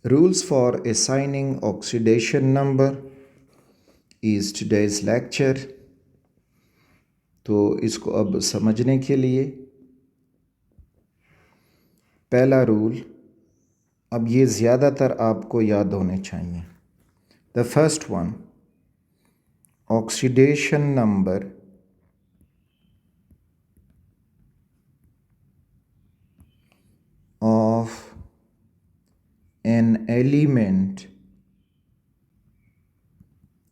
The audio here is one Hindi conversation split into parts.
Rules for assigning oxidation number is today's lecture. तो इसको अब समझने के लिए पहला रूल, अब ये ज़्यादातर आपको याद होने चाहिए. The first one, oxidation number of an element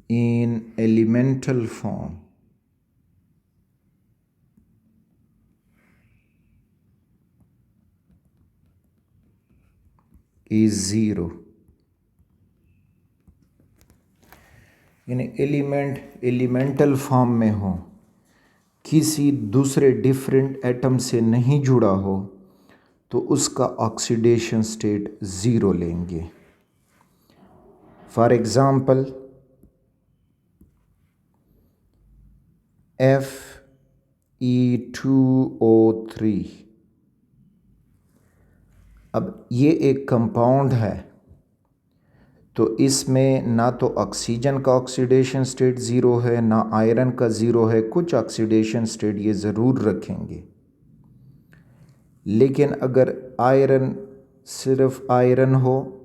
in elemental form is 0. यानी एलिमेंट एलिमेंटल फॉर्म में हो, किसी दूसरे डिफरेंट एटम से नहीं जुड़ा हो, तो उसका ऑक्सीडेशन स्टेट ज़ीरो लेंगे. For example Fe2O3. अब ये एक कंपाउंड है, तो इसमें ना तो ऑक्सीजन का ऑक्सीडेशन स्टेट ज़ीरो है, ना आयरन का ज़ीरो है. कुछ ऑक्सीडेशन स्टेट ये ज़रूर रखेंगे. लेकिन अगर आयरन, सिर्फ आयरन हो,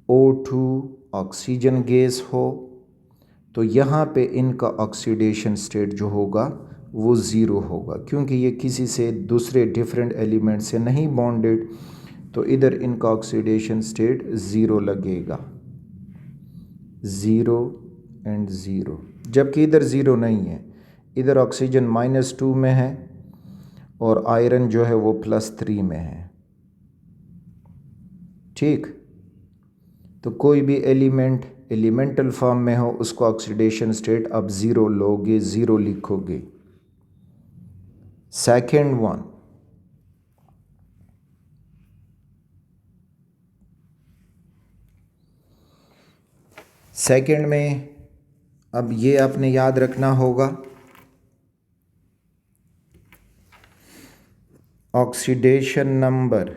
O2 ऑक्सीजन गैस हो, तो यहाँ पे इनका ऑक्सीडेशन स्टेट जो होगा वो ज़ीरो होगा, क्योंकि ये किसी से दूसरे डिफरेंट एलिमेंट से नहीं बॉन्डेड. तो इधर इनका ऑक्सीडेशन स्टेट ज़ीरो लगेगा, 0 एंड 0. जबकि इधर ज़ीरो नहीं है, इधर ऑक्सीजन -2 में है और आयरन जो है वो +3 में है. ठीक. तो कोई भी एलिमेंट एलिमेंटल फॉर्म में हो, उसको ऑक्सीडेशन स्टेट अब ज़ीरो लोगे, ज़ीरो लिखोगे. सेकेंड वन, सेकेंड में अब ये आपने याद रखना होगा, ऑक्सीडेशन नंबर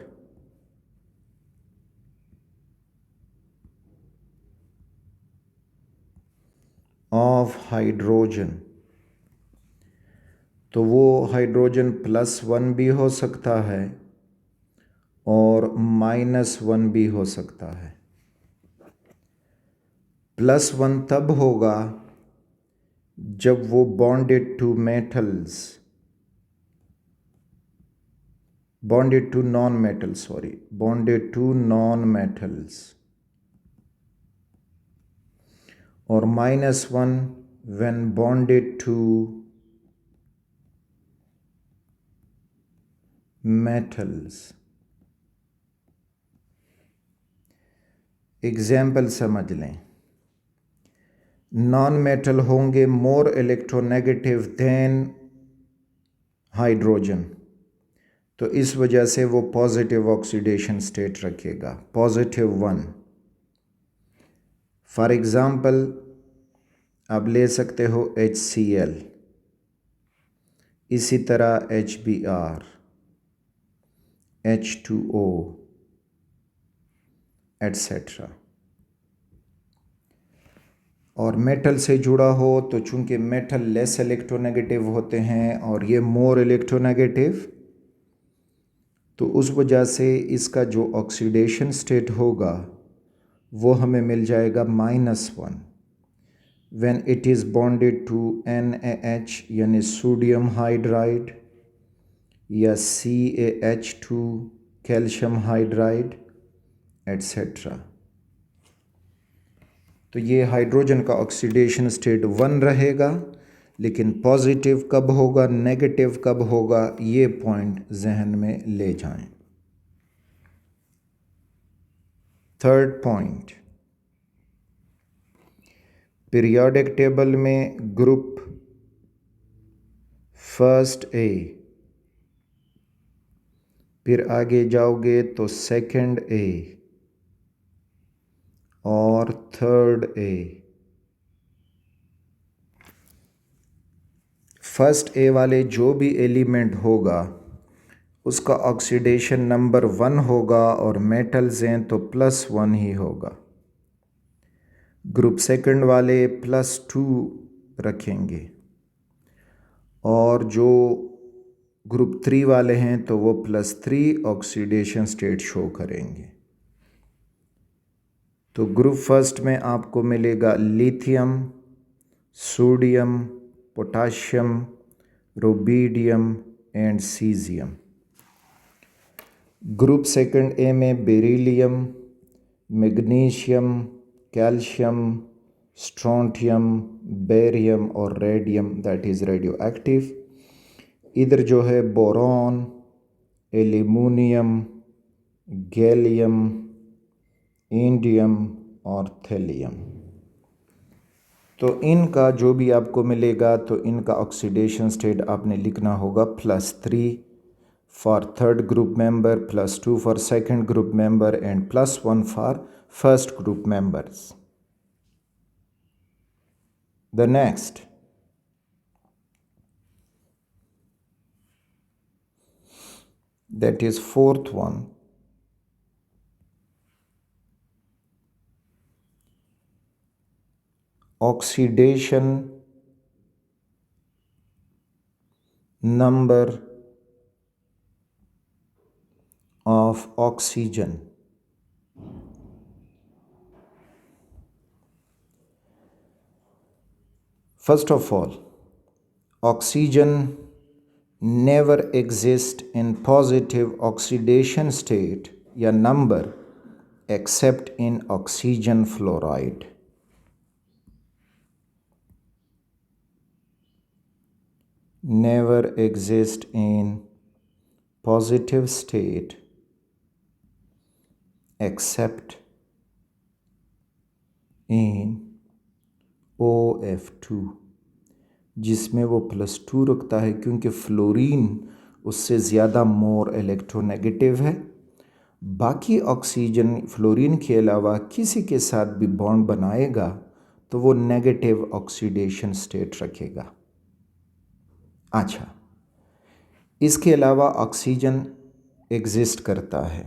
ऑफ हाइड्रोजन. तो वो हाइड्रोजन +1 भी हो सकता है और -1 भी हो सकता है. +1 तब होगा जब वो bonded to metals, bonded to non metals, bonded to non metals. और -1 when bonded to metals. Example समझ लें. नॉन मेटल होंगे मोर इलेक्ट्रोनेगेटिव देन हाइड्रोजन, तो इस वजह से वो पॉजिटिव ऑक्सीडेशन स्टेट रखेगा, +1. फॉर एग्ज़ाम्पल आप ले सकते हो HCl, इसी तरह HBr, H2O एट्सेट्रा. और मेटल से जुड़ा हो तो चूंकि मेटल लेस इलेक्ट्रोनेगेटिव होते हैं और ये मोर इलेक्ट्रोनेगेटिव, तो उस वजह से इसका जो ऑक्सीडेशन स्टेट होगा वो हमें मिल जाएगा -1 when it is bonded to NaH यानी सोडियम हाइड्राइड या CaH2 कैल्शियम हाइड्राइड एट्सेट्रा. तो ये हाइड्रोजन का ऑक्सीडेशन स्टेट 1 रहेगा, लेकिन पॉजिटिव कब होगा, नेगेटिव कब होगा, ये पॉइंट जहन में ले जाएं. थर्ड पॉइंट, पीरियोडिक टेबल में ग्रुप फर्स्ट A, फिर आगे जाओगे तो सेकंड A और थर्ड A. फर्स्ट A वाले जो भी एलिमेंट होगा उसका ऑक्सीडेशन नंबर 1 होगा और मेटल्स हैं तो +1 ही होगा। ग्रुप सेकंड वाले +2 रखेंगे और जो ग्रुप 3 वाले हैं तो वो +3 ऑक्सीडेशन स्टेट शो करेंगे। तो ग्रुप फर्स्ट में आपको मिलेगा lithium, sodium, potassium, rubidium and caesium. Group second A में beryllium, magnesium, calcium, strontium, barium और radium that is radioactive. इधर जो है बोरॉन, एल्यूमिनियम, गैलियम, इंडियम और थैलियम। तो इनका जो भी आपको मिलेगा तो इनका ऑक्सीडेशन स्टेट आपने लिखना होगा +3 for third group member, +2 for second group member and +1 for first group members. The next, that is fourth one, oxidation number of oxygen. First of all, oxygen never exist in positive oxidation state या number except in oxygen fluoride. Never exist in positive state except in OF2, जिसमें वो +2 रखता है क्योंकि फ्लोरीन उससे ज़्यादा मोर इलेक्ट्रोनेगेटिव है। बाकी ऑक्सीजन फ्लोरीन के अलावा किसी के साथ भी बॉन्ड बनाएगा तो वो नेगेटिव ऑक्सीडेशन स्टेट रखेगा। अच्छा, इसके अलावा ऑक्सीजन एग्जिस्ट करता है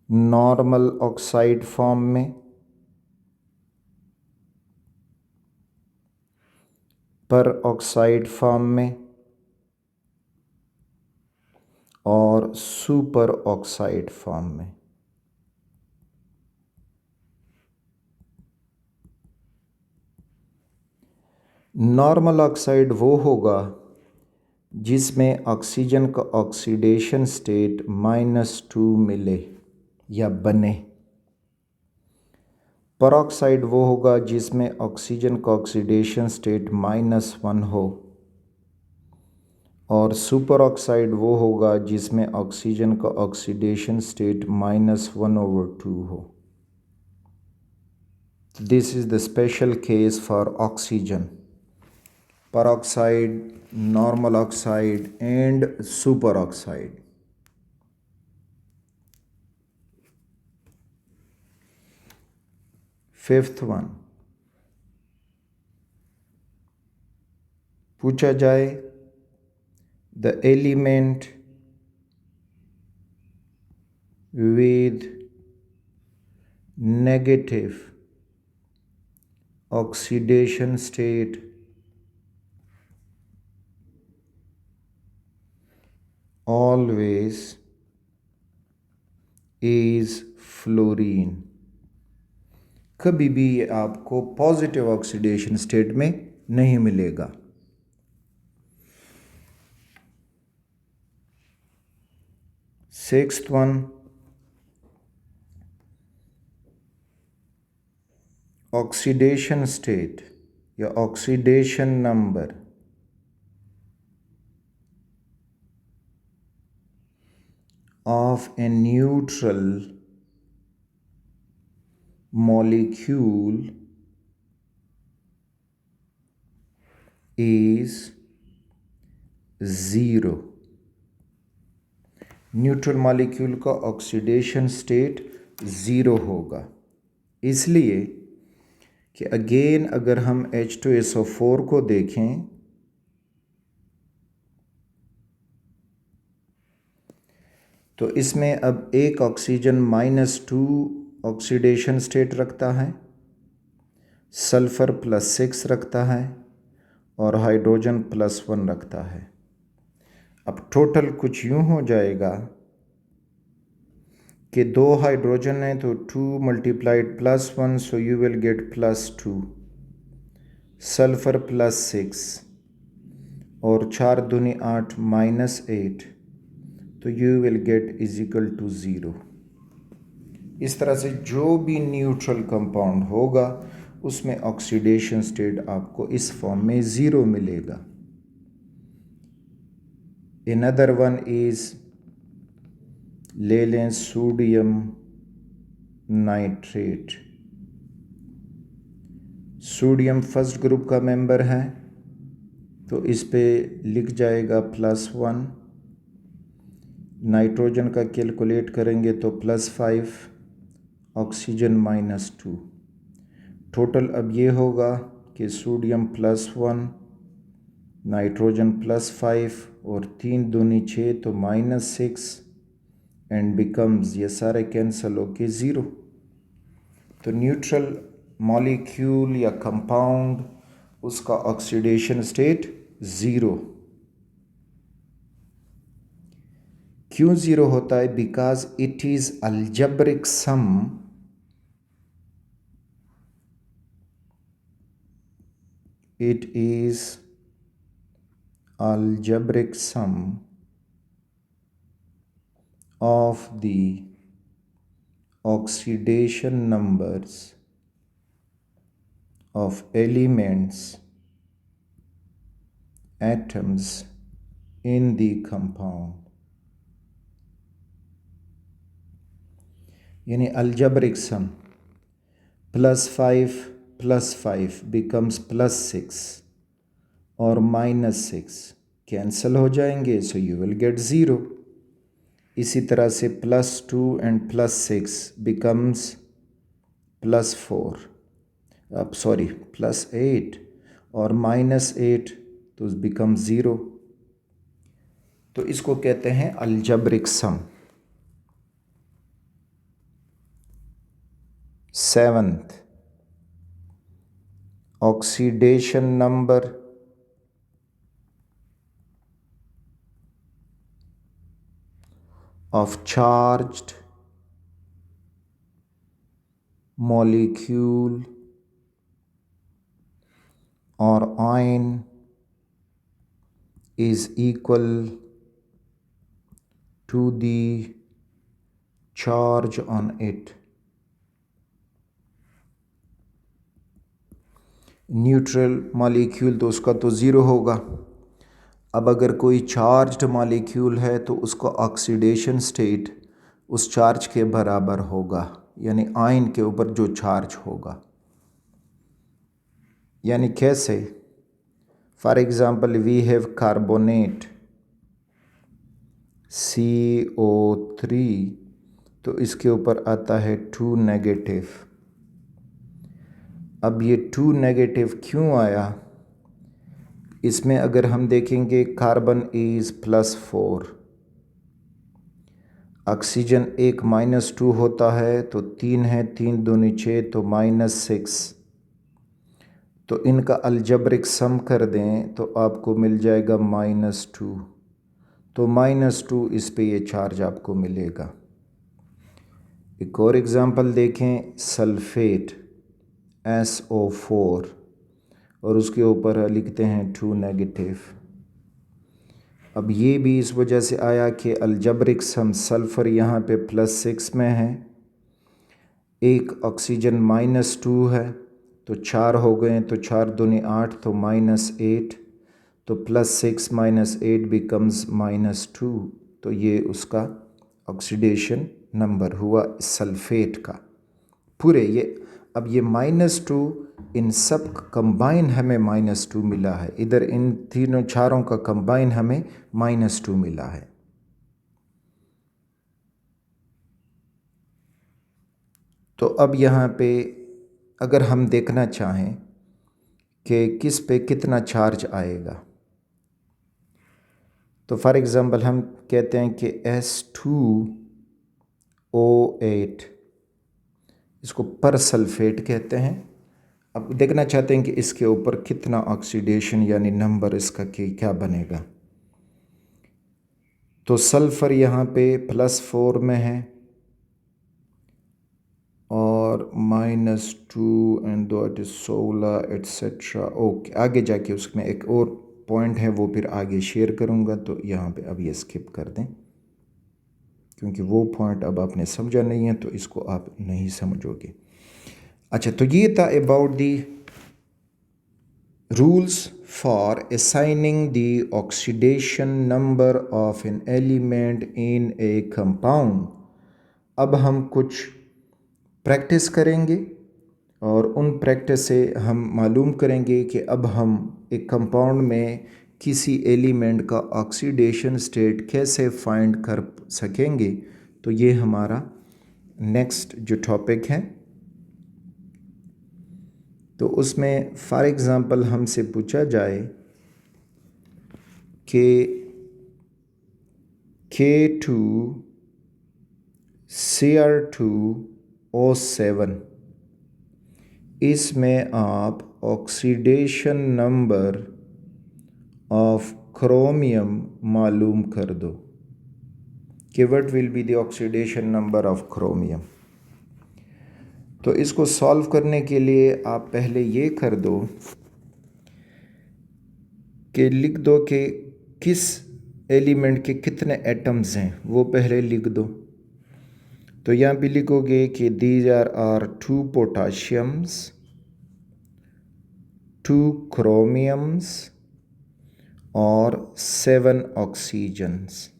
नॉर्मल ऑक्साइड फॉर्म में, पर ऑक्साइड फॉर्म में और सुपर ऑक्साइड फॉर्म में। नॉर्मल ऑक्साइड वो होगा जिसमें ऑक्सीजन का ऑक्सीडेशन स्टेट -2 मिले या बने। परऑक्साइड वो होगा जिसमें ऑक्सीजन का ऑक्सीडेशन स्टेट -1 हो और सुपर ऑक्साइड वो होगा जिसमें ऑक्सीजन का ऑक्सीडेशन स्टेट -1/2 हो। This is the special case for oxygen, peroxide, normal oxide and superoxide. Fifth one, पूछा जाए the element with negative oxidation state always is fluorine. कभी भी ये आपको पॉजिटिव ऑक्सीडेशन स्टेट में नहीं मिलेगा। सिक्स्थ वन, ऑक्सीडेशन स्टेट या oxidation number of a neutral molecule is 0। Neutral molecule का ऑक्सीडेशन स्टेट 0 होगा, इसलिए कि अगेन अगर हम H2SO4 को देखें तो इसमें अब एक ऑक्सीजन -2 ऑक्सीडेशन स्टेट रखता है, सल्फ़र +6 रखता है और हाइड्रोजन +1 रखता है। अब टोटल कुछ यूँ हो जाएगा कि 2 हाइड्रोजन है तो 2 × +1, so you will get +2, sulphur +6 और 4 दूनी 8 -8, तो यू विल गेट = 0। इस तरह से जो भी न्यूट्रल कंपाउंड होगा उसमें ऑक्सीडेशन स्टेट आपको इस फॉर्म में 0 मिलेगा। अनदर वन इज, ले लें sodium nitrate. Sodium first group का मेंबर है तो इस पे लिख जाएगा +1। नाइट्रोजन का कैलकुलेट करेंगे तो +5, ऑक्सीजन -2। टोटल अब ये होगा कि सोडियम +1, नाइट्रोजन +5 और 3 दूनी 6 तो -6 एंड बिकम्स, ये सारे कैंसिल होके 0। तो न्यूट्रल मॉलिक्यूल या कंपाउंड उसका ऑक्सीडेशन स्टेट 0। क्यों 0 होता है? Because it is algebraic sum algebraic sum of the oxidation numbers of elements, atoms in the compound। यानी algebraic sum +5 + 5 becomes +6 और -6 कैंसिल हो जाएंगे, सो यू विल गेट 0। इसी तरह से +2 एंड +6 बिकम्स +4, अब सॉरी +8 और -8 तो बिकम 0। तो इसको कहते हैं algebraic sum. 7th, oxidation number of charged molecule or ion is equal to the charge on it। Neutral molecule तो उसका तो 0 होगा। अब अगर कोई चार्ज्ड मॉलिक्यूल है तो उसका ऑक्सीडेशन स्टेट उस चार्ज के बराबर होगा, यानी आयन के ऊपर जो चार्ज होगा। यानी कैसे? For example we have carbonate CO3, तो इसके ऊपर आता है 2 नेगेटिव। अब ये 2 नेगेटिव क्यों आया? इसमें अगर हम देखेंगे कार्बन इज़ +4, ऑक्सीजन एक -2 होता है तो 3 है, 3 दूनी 6 तो -6। तो इनका अलजेब्रिक सम कर दें तो आपको मिल जाएगा -2। तो -2 इस पे ये चार्ज आपको मिलेगा। एक और एग्ज़ाम्पल देखें, सल्फेट SO4 और उसके ऊपर लिखते हैं 2 नेगेटिव। अब ये भी इस वजह से आया कि अलजेब्रिक सम सल्फ़र यहाँ पे +6 में है, एक ऑक्सीजन -2 है तो 4 हो गए, तो 4 दूनी 8 तो -8, तो +6 -8 बिकम्स -2। तो ये उसका ऑक्सीडेशन नंबर हुआ सल्फेट का। पूरे ये अब ये -2 इन सब कंबाइन हमें -2 मिला है। इधर इन तीनों चारों का कंबाइन हमें -2 मिला है। तो अब यहाँ पे अगर हम देखना चाहें कि किस पे कितना चार्ज आएगा, तो फॉर एग्ज़ाम्पल हम कहते हैं कि S2O8, इसको पर सल्फेट कहते हैं। अब देखना चाहते हैं कि इसके ऊपर कितना ऑक्सीडेशन यानी नंबर इसका क्या बनेगा। तो सल्फ़र यहाँ पे +4 में है और -2 एंड दो 16 एट्सेट्रा। ओके, आगे जाके उसमें एक और पॉइंट है, वो फिर आगे शेयर करूँगा। तो यहाँ पे अब ये स्किप कर दें, क्योंकि वो पॉइंट अब आपने समझा नहीं है तो इसको आप नहीं समझोगे। अच्छा, तो ये था about the rules for assigning the oxidation number of an element in a compound। अब हम कुछ प्रैक्टिस करेंगे और उन प्रैक्टिस से हम मालूम करेंगे कि अब हम एक कंपाउंड में किसी एलिमेंट का ऑक्सीडेशन स्टेट कैसे फाइंड कर सकेंगे। तो ये हमारा नेक्स्ट जो टॉपिक है। तो उसमें फॉर एग्ज़ाम्पल हमसे पूछा जाए कि K2Cr2O7, इसमें आप ऑक्सीडेशन नंबर ऑफ क्रोमियम मालूम कर दो कि what will be the oxidation number of chromium. तो इसको सॉल्व करने के लिए आप पहले ये कर दो कि लिख दो कि किस एलिमेंट के कितने एटम्स हैं, वो पहले लिख दो। तो यहाँ भी लिखोगे कि दीज आर 2 पोटाशियम्स, 2 क्रोमियम्स और 7 ऑक्सीजन्स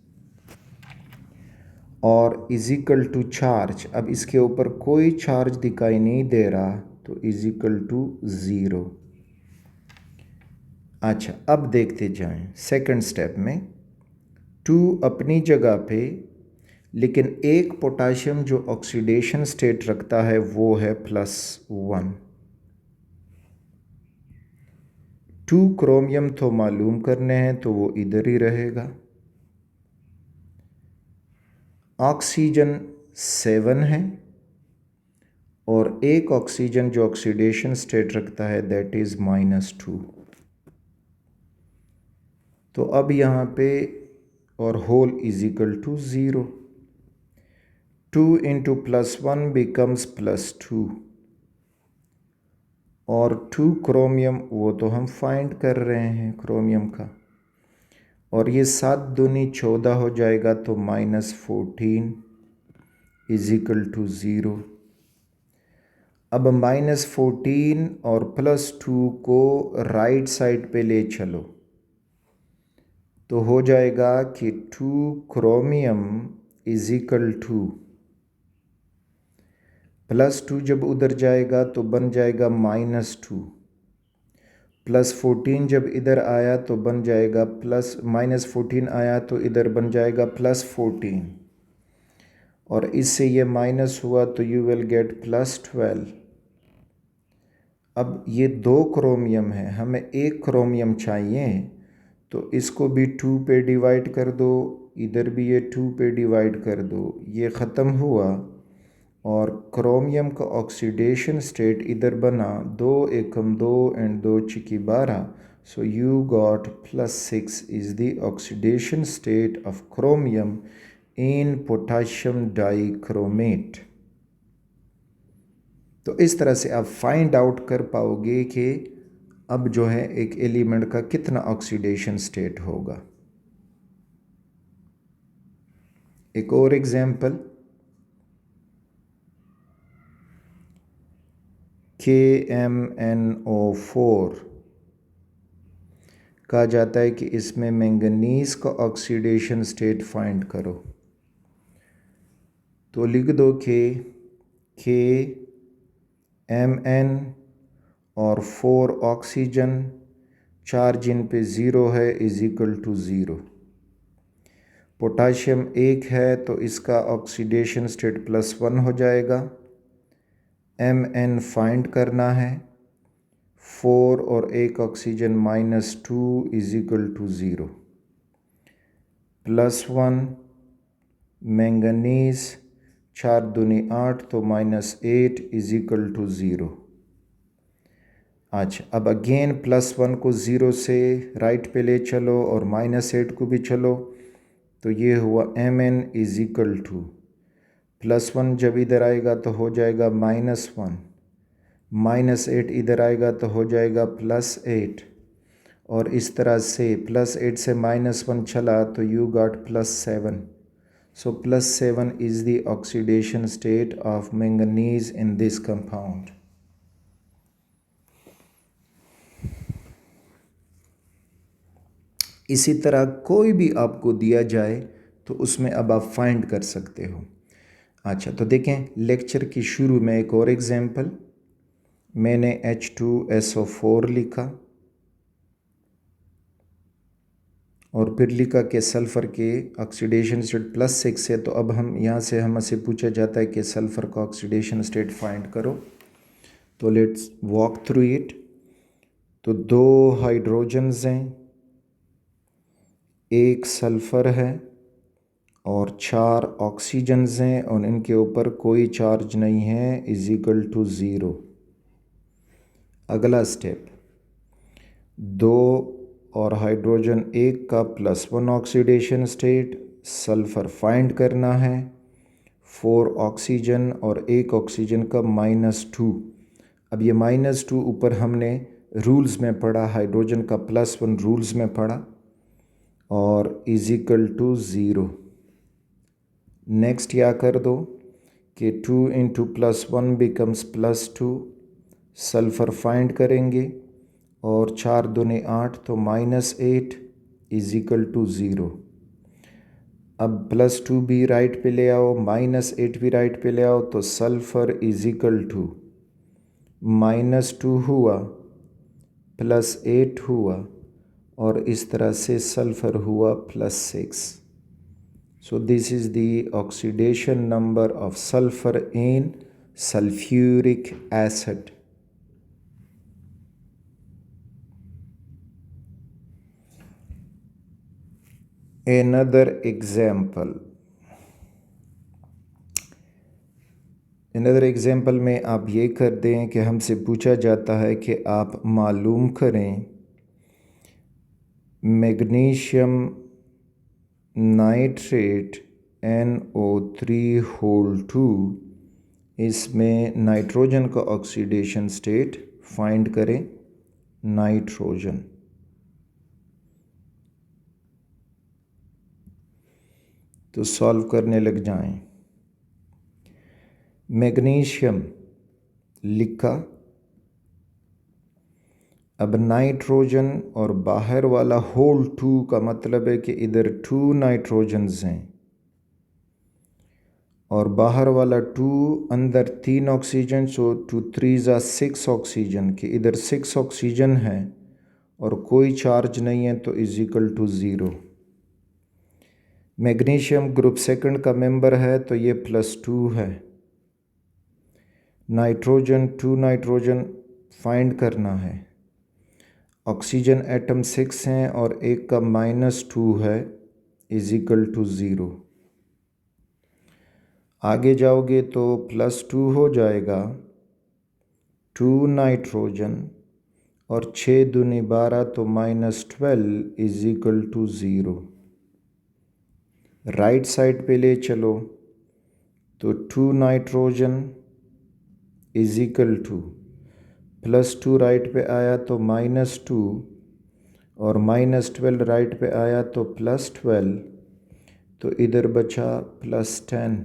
और इजिकल टू चार्ज। अब इसके ऊपर कोई चार्ज दिखाई नहीं दे रहा, तो इजिकल टू 0। अच्छा, अब देखते जाएं सेकंड स्टेप में। 2 अपनी जगह पे, लेकिन एक पोटाशियम जो ऑक्सीडेशन स्टेट रखता है वो है +1। 2 क्रोमियम तो मालूम करने हैं, तो वो इधर ही रहेगा। ऑक्सीजन 7 है और एक ऑक्सीजन जो ऑक्सीडेशन स्टेट रखता है दैट इज़ -2। तो अब यहाँ पे और whole is equal to 0। 2 into +1 becomes +2 और 2 क्रोमियम वो तो हम फाइंड कर रहे हैं क्रोमियम का, और ये 7 दूनी 14 हो जाएगा, तो -14 इजिकल टू 0। अब -14 और +2 को राइट साइड पे ले चलो, तो हो जाएगा कि 2 क्रोमियम इजिकल टू +2 जब उधर जाएगा तो बन जाएगा -2, +14 जब इधर आया तो बन जाएगा -14 आया तो इधर बन जाएगा +14, और इससे ये माइनस हुआ तो यू विल गेट +12। अब ये 2 क्रोमियम है, हमें 1 क्रोमियम चाहिए, तो इसको भी 2 पे डिवाइड कर दो, इधर भी ये 2 पे डिवाइड कर दो, ये ख़त्म हुआ और क्रोमियम का ऑक्सीडेशन स्टेट इधर बना 2 एकम 2 एंड 2 चिकी 12। So you got +6 is the oxidation state of chromium in potassium dichromate. तो इस तरह से आप फाइंड आउट कर पाओगे कि अब जो है एक एलिमेंट का कितना ऑक्सीडेशन स्टेट होगा। एक और एग्जांपल, KMnO4 कहा जाता है कि इसमें मैंगनीज का ऑक्सीडेशन स्टेट फाइंड करो। तो लिख दो कि KMn और 4 ऑक्सीजन, चार्ज इन पे 0 है, इजिकल टू 0। पोटाशियम 1 है तो इसका ऑक्सीडेशन स्टेट +1 हो जाएगा। Mn फाइंड करना है, 4 और 1 ऑक्सीजन -2 इजिकल टू 0। +1 मैंगनीज, 4 दूनी 8 तो -8 = 0। अच्छा, अब अगेन +1 को 0 से राइट पे ले चलो और -8 को भी चलो, तो ये हुआ Mn = +1 जब इधर आएगा तो हो जाएगा -1, -8 इधर आएगा तो हो जाएगा +8, और इस तरह से +8 से -1 चला तो you got +7. So +7 is the oxidation state of manganese in this compound. इसी तरह कोई भी आपको दिया जाए तो उसमें अब आप फाइंड कर सकते हो। अच्छा, तो देखें लेक्चर की शुरू में एक और एग्जांपल, मैंने H2SO4 लिखा और फिर लिखा कि सल्फ़र के ऑक्सीडेशन स्टेट +6 है। तो अब हम यहाँ से हमसे पूछा जाता है कि सल्फ़र का ऑक्सीडेशन स्टेट फाइंड करो। तो लेट्स वॉक थ्रू इट। तो 2 हाइड्रोजन्स हैं, 1 सल्फ़र है और 4 ऑक्सीजन्स हैं और इनके ऊपर कोई चार्ज नहीं है, = 0। अगला स्टेप, 2 और हाइड्रोजन 1 का +1 ऑक्सीडेशन स्टेट, सल्फ़र फाइंड करना है। 4 ऑक्सीजन और 1 ऑक्सीजन का -2। अब ये -2 ऊपर हमने रूल्स में पढ़ा, हाइड्रोजन का +1 रूल्स में पढ़ा, और = 0। नेक्स्ट क्या कर दो कि 2 × +1 becomes +2, सल्फ़र फाइंड करेंगे और 4 दूनी 8 तो -8 = 0। अब +2 भी राइट पे ले आओ, -8 भी राइट पे ले आओ, तो सल्फ़र = -2 हुआ, +8 हुआ, और इस तरह से सल्फ़र हुआ +6। So this is the oxidation number of sulfur in sulfuric acid. Another example में आप ये कर दें कि हमसे पूछा जाता है कि आप मालूम करें मैग्नीशियम नाइट्रेट NO3(2), इसमें नाइट्रोजन का ऑक्सीडेशन स्टेट फाइंड करें। नाइट्रोजन, तो सॉल्व करने लग जाएं। मैग्नीशियम लिखा, अब नाइट्रोजन और बाहर वाला होल 2 का मतलब है कि इधर 2 नाइट्रोजन्स हैं और बाहर वाला 2, अंदर 3 ऑक्सीजन, सो 2 3 = 6 ऑक्सीजन, कि इधर 6 ऑक्सीजन है और कोई चार्ज नहीं है, तो = 0। मैग्नीशियम ग्रुप सेकंड का मेंबर है तो ये +2 है। नाइट्रोजन 2 नाइट्रोजन फाइंड करना है। ऑक्सीजन एटम 6 हैं और एक का -2 है, = 0। आगे जाओगे तो +2 हो जाएगा, 2 नाइट्रोजन और 6 दूनी 12 तो -12 = 0। राइट साइड पे ले चलो तो 2 नाइट्रोजन +2 राइट पे आया तो -2 और -12 राइट पे आया तो +12, तो इधर बचा +10।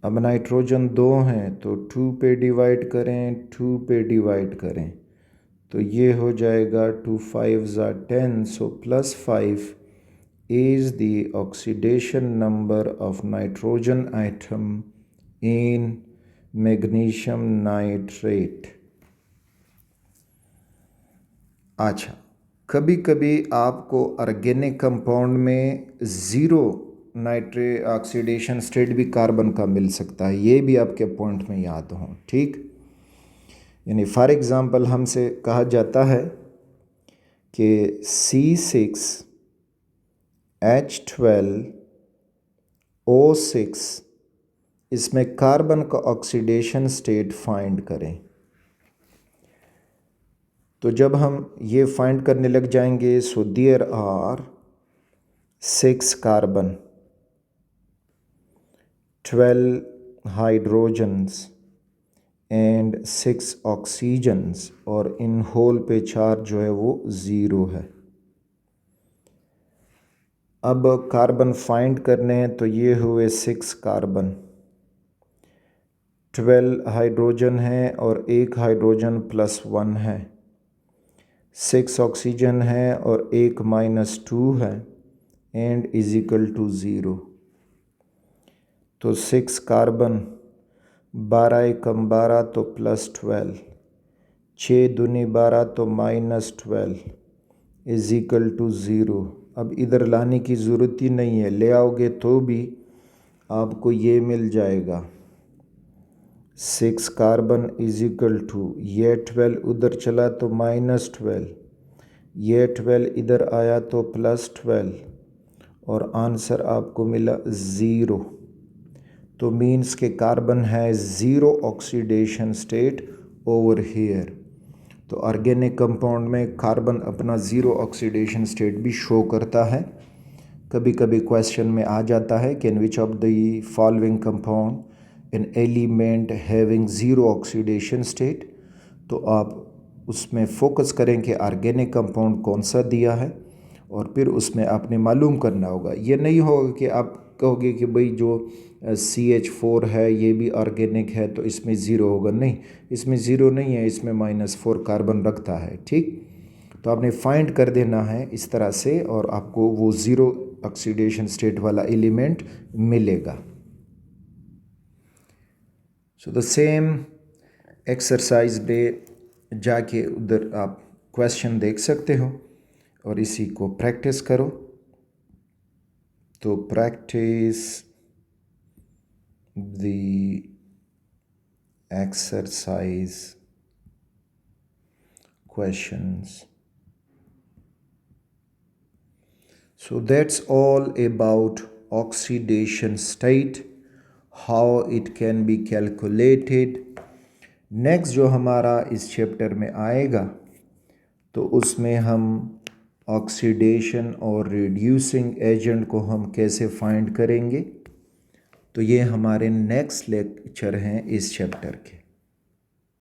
अब नाइट्रोजन 2 हैं तो 2 पे डिवाइड करें, 2 पे डिवाइड करें, तो ये हो जाएगा 2 5 = 10, सो +5 is the oxidation number of nitrogen atom in magnesium nitrate. अच्छा, कभी कभी आपको ऑर्गेनिक कंपाउंड में 0 नाइट्रेट ऑक्सीडेशन स्टेट भी कार्बन का मिल सकता है, ये भी आपके पॉइंट में याद हो, ठीक। यानी फॉर एग्ज़ाम्पल हमसे कहा जाता है कि H12O6, इसमें कार्बन का ऑक्सीडेशन स्टेट फाइंड करें। तो जब हम ये फाइंड करने लग जाएंगे, so there are 6 carbon, 12 hydrogens and 6 oxygens, और इन होल पे चार्ज जो है वो 0 है। अब कार्बन फाइंड करने हैं, तो ये हुए 6 कार्बन, 12 हाइड्रोजन है और 1 हाइड्रोजन प्लस 1 है, 6 ऑक्सीजन है और 1 माइनस 2 है, एंड इज इक्वल टू 0। तो 6 कार्बन, 12 एकम 12 तो प्लस 12, 6 दूनी 12 तो माइनस 12 इज इक्वल टू 0। अब इधर लाने की ज़रूरत ही नहीं है, ले आओगे तो भी आपको ये मिल जाएगा। 6 कार्बन इज इक्वल टू, ये 12 उधर चला तो माइनस 12, ये 12 इधर आया तो प्लस 12, और आंसर आपको मिला 0। तो मीन्स के कार्बन है 0 ऑक्सीडेशन स्टेट ओवर हियर। तो ऑर्गेनिक कंपाउंड में कार्बन अपना 0 ऑक्सीडेशन स्टेट भी शो करता है। कभी कभी क्वेश्चन में आ जाता है, can which of the following compound an element having 0 oxidation state. तो आप उसमें फोकस करें कि ऑर्गेनिक कंपाउंड कौन सा दिया है, और फिर उसमें आपने मालूम करना होगा। ये नहीं होगा कि आप कहोगे कि भाई जो CH4 है ये भी ऑर्गेनिक है तो इसमें 0 होगा। नहीं, इसमें 0 नहीं है, इसमें -4 कार्बन रखता है। ठीक, तो आपने फाइंड कर देना है इस तरह से, और आपको वो 0 ऑक्सीडेशन स्टेट वाला एलिमेंट मिलेगा। सो द सेम एक्सरसाइज पे जाके उधर आप क्वेश्चन देख सकते हो और इसी को प्रैक्टिस करो। तो practice the exercise questions. So that's all about oxidation state, how it can be calculated. Next जो हमारा इस चैप्टर में आएगा तो उसमें हम ऑक्सीडेशन और रिड्यूसिंग एजेंट को हम कैसे फाइंड करेंगे। तो ये हमारे नेक्स्ट लेक्चर हैं इस चैप्टर के।